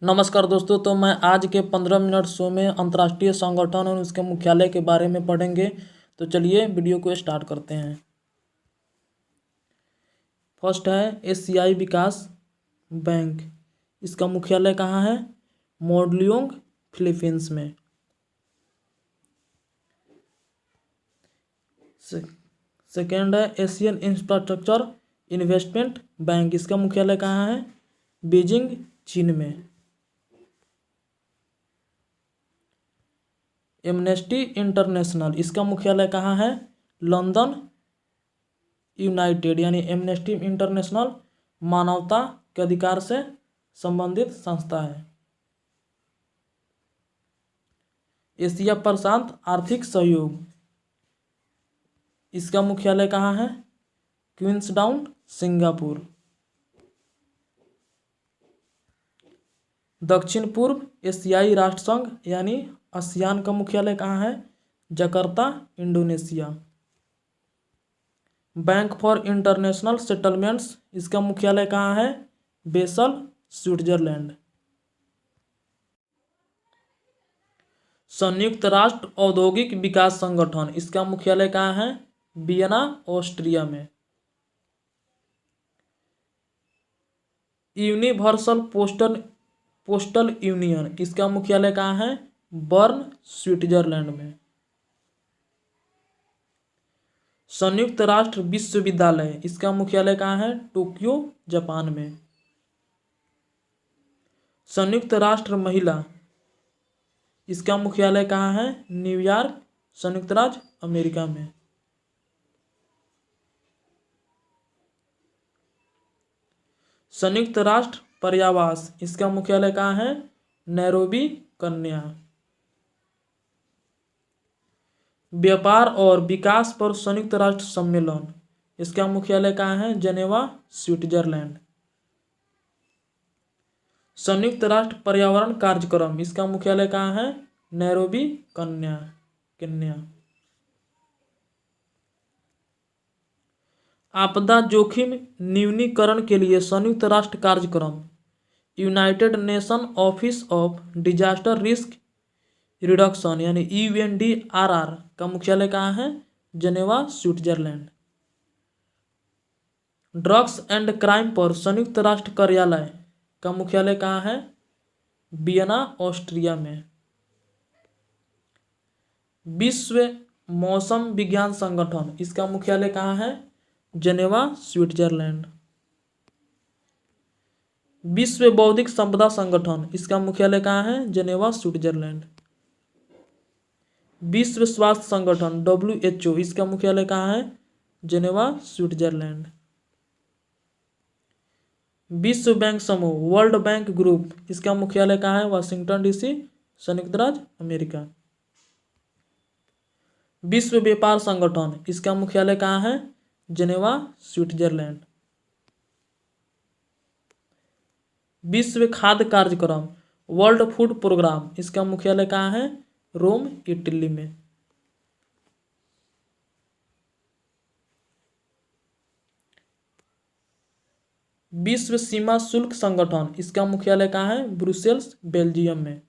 नमस्कार दोस्तों। तो मैं आज के 15 मिनट शो में अंतर्राष्ट्रीय संगठन और उसके मुख्यालय के बारे में पढ़ेंगे। तो चलिए वीडियो को स्टार्ट करते हैं। फर्स्ट है एशियाई विकास बैंक। इसका मुख्यालय कहाँ है? मोरलियोंग, फिलीपींस में। सेकेंड है एशियन इंफ्रास्ट्रक्चर इन्वेस्टमेंट बैंक। इसका मुख्यालय कहाँ है? बीजिंग, चीन में। एमनेस्टी इंटरनेशनल, इसका मुख्यालय कहाँ है? London, United. यानी एमनेस्टी इंटरनेशनल मानवता के अधिकार से संबंधित संस्था है। एशिया प्रशांत आर्थिक सहयोग, इसका मुख्यालय कहाँ है? Queenstown, Singapore. दक्षिण पूर्व एशियाई राष्ट्र संघ यानी आसियान का मुख्यालय कहाँ है? Jakarta, Indonesia. Bank for International Settlements, इसका मुख्यालय कहाँ है? Basel, Switzerland. संयुक्त राष्ट्र औद्योगिक विकास संगठन, इसका मुख्यालय कहाँ है? वियना, ऑस्ट्रिया में। यूनिवर्सल पोस्टल यूनियन, इसका मुख्यालय कहाँ है? बर्न, स्विट्जरलैंड में। संयुक्त राष्ट्र विश्वविद्यालय, इसका मुख्यालय कहाँ है? टोक्यो, जापान में। संयुक्त राष्ट्र महिला, इसका मुख्यालय कहाँ है? न्यूयॉर्क, संयुक्त राज्य अमेरिका में। संयुक्त राष्ट्र पर्यावास, इसका मुख्यालय कहाँ है? नैरोबी, कन्या। व्यापार और विकास पर संयुक्त राष्ट्र सम्मेलन, इसका मुख्यालय कहाँ है? Geneva, Switzerland. संयुक्त राष्ट्र पर्यावरण कार्यक्रम, इसका मुख्यालय कहाँ है? Nairobi, Kenya. आपदा जोखिम न्यूनीकरण के लिए संयुक्त राष्ट्र कार्यक्रम, United nation office of disaster risk reduction यानी UNDRR का मुख्यालय कहाँ है? Geneva, Switzerland. Drugs and crime पर संयुक्त राष्ट्र कार्यालय का मुख्यालय कहाँ है? वियना, ऑस्ट्रिया में। विश्व मौसम विज्ञान संगठन, इसका मुख्यालय कहाँ है? Geneva, Switzerland. विश्व बौद्धिक संपदा संगठन, इसका मुख्यालय कहाँ है? Geneva, Switzerland. विश्व स्वास्थ्य संगठन WHO, इसका मुख्यालय कहाँ है? Geneva, Switzerland. विश्व बैंक समूह वर्ल्ड बैंक ग्रुप, इसका मुख्यालय कहाँ है? वाशिंगटन DC, संयुक्त राज्य अमेरिका। विश्व व्यापार संगठन, इसका मुख्यालय कहाँ है? Geneva, Switzerland. विश्व खाद्य कार्यक्रम वर्ल्ड फूड प्रोग्राम, इसका मुख्यालय कहाँ है? रोम, इटली में। विश्व सीमा शुल्क संगठन, इसका मुख्यालय कहाँ है? ब्रुसेल्स, बेल्जियम में।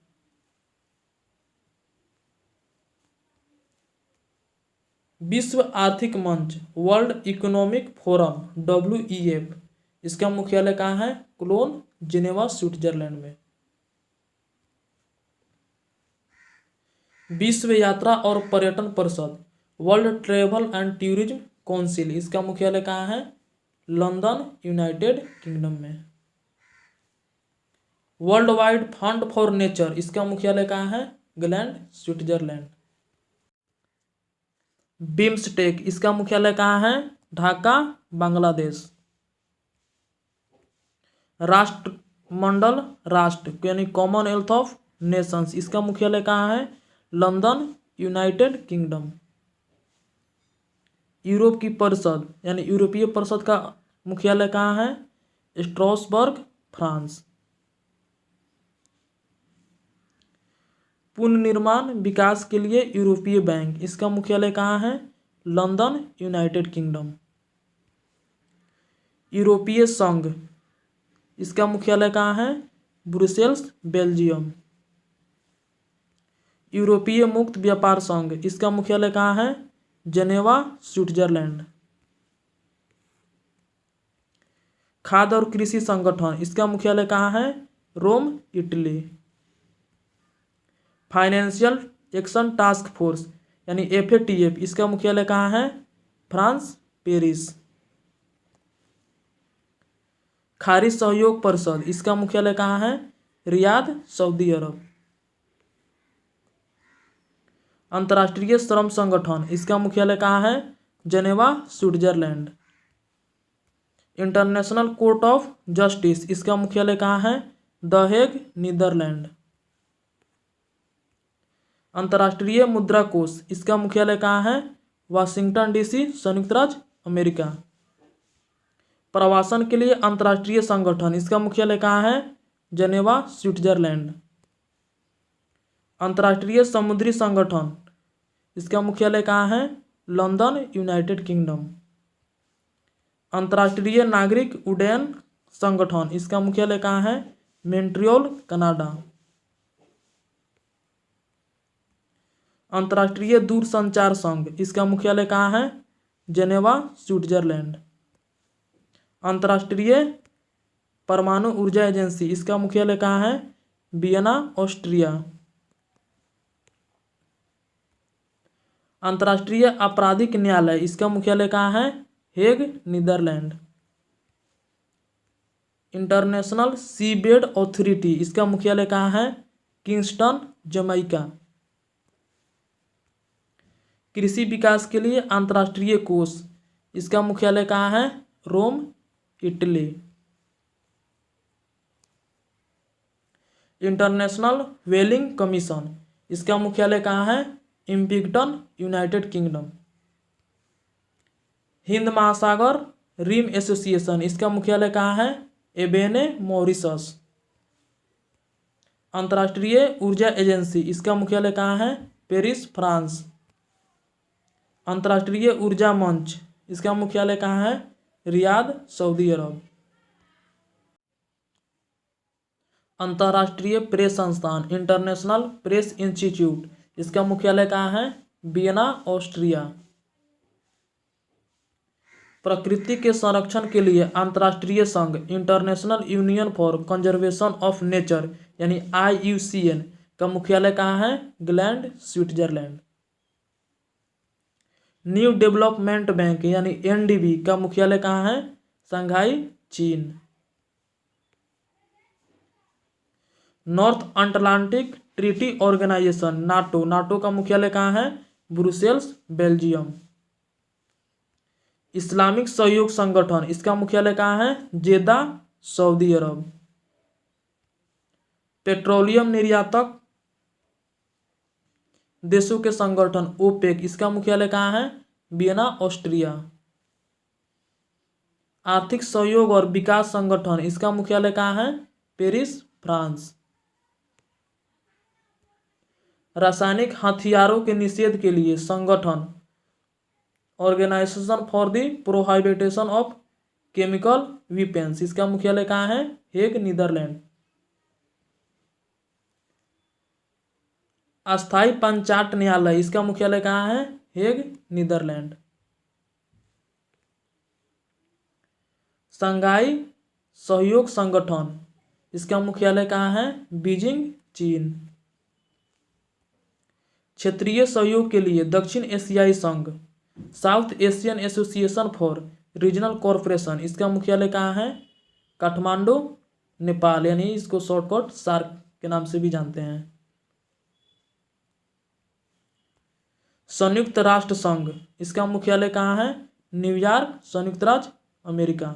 विश्व आर्थिक मंच वर्ल्ड इकोनॉमिक फोरम WEF, इसका मुख्यालय कहाँ है? कोलोन, जिनेवा, स्विट्जरलैंड में। विश्व यात्रा और पर्यटन परिषद world travel and tourism council, इसका मुख्यालय कहाँ है? लंदन, यूनाइटेड किंगडम में। World wide fund for nature, इसका मुख्यालय कहाँ है? Gland, Switzerland. बिम्स्टेक, इसका मुख्यालय कहाँ है? ढाका, बांग्लादेश। राष्ट्रमंडल राष्ट्र यानी कॉमनवेल्थ ऑफ नेशंस, इसका मुख्यालय कहाँ है? London, United kingdom. यूरोप की परिषद यानी यूरोपीय परिषद का मुख्यालय कहाँ है? Strasbourg, France. पुनर्निर्माण विकास के लिए यूरोपीय बैंक, इसका मुख्यालय कहाँ है? London, United Kingdom. यूरोपीय संघ, इसका मुख्यालय कहाँ है? Brussels Belgium. यूरोपीय मुक्त व्यापार संघ, इसका मुख्यालय कहाँ है? Geneva Switzerland. खाद्य और कृषि संगठन, इसका मुख्यालय कहाँ है? Rome Italy. Financial Action Task Force यानी FATF, इसका मुख्यालय कहाँ है? France Paris. खारिज सहयोग परिषद, इसका मुख्यालय कहाँ है? रियाद सऊदी अरब। अंतर्राष्ट्रीय श्रम संगठन, इसका मुख्यालय कहाँ है? Geneva Switzerland. International Court of justice, इसका मुख्यालय कहाँ है? The Hague Netherlands. अंतर्राष्ट्रीय मुद्रा कोष, इसका मुख्यालय कहाँ है? वाशिंगटन DC, संयुक्त राज्य अमेरिका। प्रवासन के लिए अंतर्राष्ट्रीय संगठन, इसका मुख्यालय कहाँ है? Geneva Switzerland. अंतर्राष्ट्रीय समुद्री संगठन, इसका मुख्यालय कहाँ है? London United Kingdom. अंतर्राष्ट्रीय नागरिक उड्डयन संगठन, इसका मुख्यालय कहाँ है? Montreal Canada. अंतर्राष्ट्रीय दूरसंचार संघ, इसका मुख्यालय कहाँ है? Geneva Switzerland. अंतर्राष्ट्रीय परमाणु ऊर्जा एजेंसी, इसका मुख्यालय कहाँ है? Vienna Austria. अंतर्राष्ट्रीय आपराधिक न्यायालय, इसका मुख्यालय कहाँ है? Hague Netherlands. International Seabed Authority, इसका मुख्यालय कहाँ है? Kingston Jamaica. कृषि विकास के लिए अंतर्राष्ट्रीय कोष, इसका मुख्यालय कहाँ है? Rome Italy. International Whaling Commission, इसका मुख्यालय कहाँ है? इम्पिंगटन यूनाइटेड किंगडम। हिंद महासागर रिम एसोसिएशन, इसका मुख्यालय कहाँ है? एबेने मॉरिशस। अंतर्राष्ट्रीय ऊर्जा एजेंसी, इसका मुख्यालय कहाँ है? Paris France. अंतर्राष्ट्रीय ऊर्जा मंच, इसका मुख्यालय कहाँ है? रियाद सऊदी अरब। अंतर्राष्ट्रीय प्रेस संस्थान, इंटरनेशनल प्रेस इंस्टीट्यूट, इसका मुख्यालय कहाँ है? Vienna Austria. प्रकृति के संरक्षण के लिए अंतर्राष्ट्रीय संघ, international union for conservation of nature यानी IUCN का मुख्यालय कहाँ है? Gland Switzerland. New development bank यानी NDB का मुख्यालय कहाँ है? शंघाई चीन। North Atlantic treaty organisation NATO का मुख्यालय कहाँ है? Brussels Belgium. इस्लामिक सहयोग संगठन, इसका मुख्यालय कहाँ है? जेदा सऊदी अरब। पेट्रोलियम निर्यातक देशों के संगठन OPEC, इसका मुख्यालय कहाँ है? Vienna Austria. आर्थिक सहयोग और विकास संगठन, इसका मुख्यालय कहाँ है? Paris France. रासायनिक हथियारों के निषेध के लिए संगठन Organization for the Prohibition of Chemical Weapons, इसका मुख्यालय कहाँ है? Hague Netherlands. अस्थायी पंचायत न्यायालय, इसका मुख्यालय कहाँ है? Hague Netherlands. शंघाई सहयोग संगठन, इसका मुख्यालय कहाँ है? बीजिंग चीन। क्षेत्रीय सहयोग के लिए दक्षिण एशियाई संघ, south Asian association for regional corporation, इसका मुख्यालय कहाँ है? काठमांडू नेपाल, यानी इसको शॉर्टकट सार्क के नाम से भी जानते हैं। संयुक्त राष्ट्र संघ, इसका मुख्यालय कहाँ है? न्यूयॉर्क, संयुक्त राज्य अमेरिका।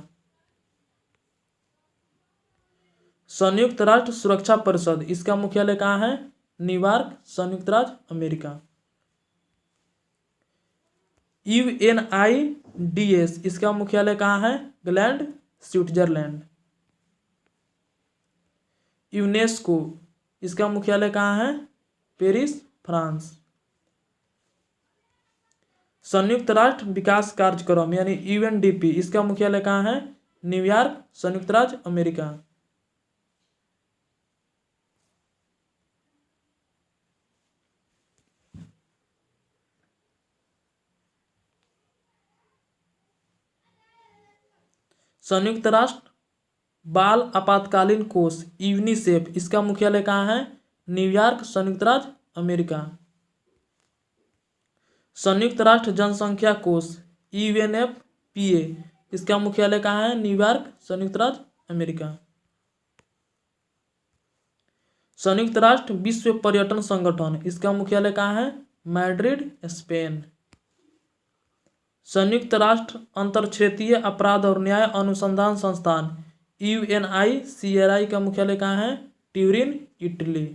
संयुक्त राष्ट्र सुरक्षा परिषद, इसका मुख्यालय कहाँ है? न्यूयॉर्क, संयुक्त राज्य अमेरिका। UNIDS, इसका मुख्यालय कहाँ है? Gland Switzerland. यूनेस्को, इसका मुख्यालय कहाँ है? Paris France. संयुक्त राष्ट्र विकास कार्यक्रम यानी UNDP, इसका मुख्यालय कहाँ है? न्यूयॉर्क, संयुक्त राज्य अमेरिका। संयुक्त राष्ट्र बाल आपातकालीन कोष यूनिसेफ, इसका मुख्यालय कहाँ है? न्यूयॉर्क, संयुक्त राज्य अमेरिका। संयुक्त राष्ट्र जनसंख्या कोष UNFPA, इसका मुख्यालय कहाँ है? न्यूयॉर्क, संयुक्त राज्य अमेरिका। संयुक्त राष्ट्र विश्व पर्यटन संगठन, इसका मुख्यालय कहाँ है? Madrid, Spain. संयुक्त राष्ट्र अंतर्क्षेत्रीय अपराध और न्याय अनुसंधान संस्थान UNICRI का मुख्यालय कहाँ है? Turin, Italy.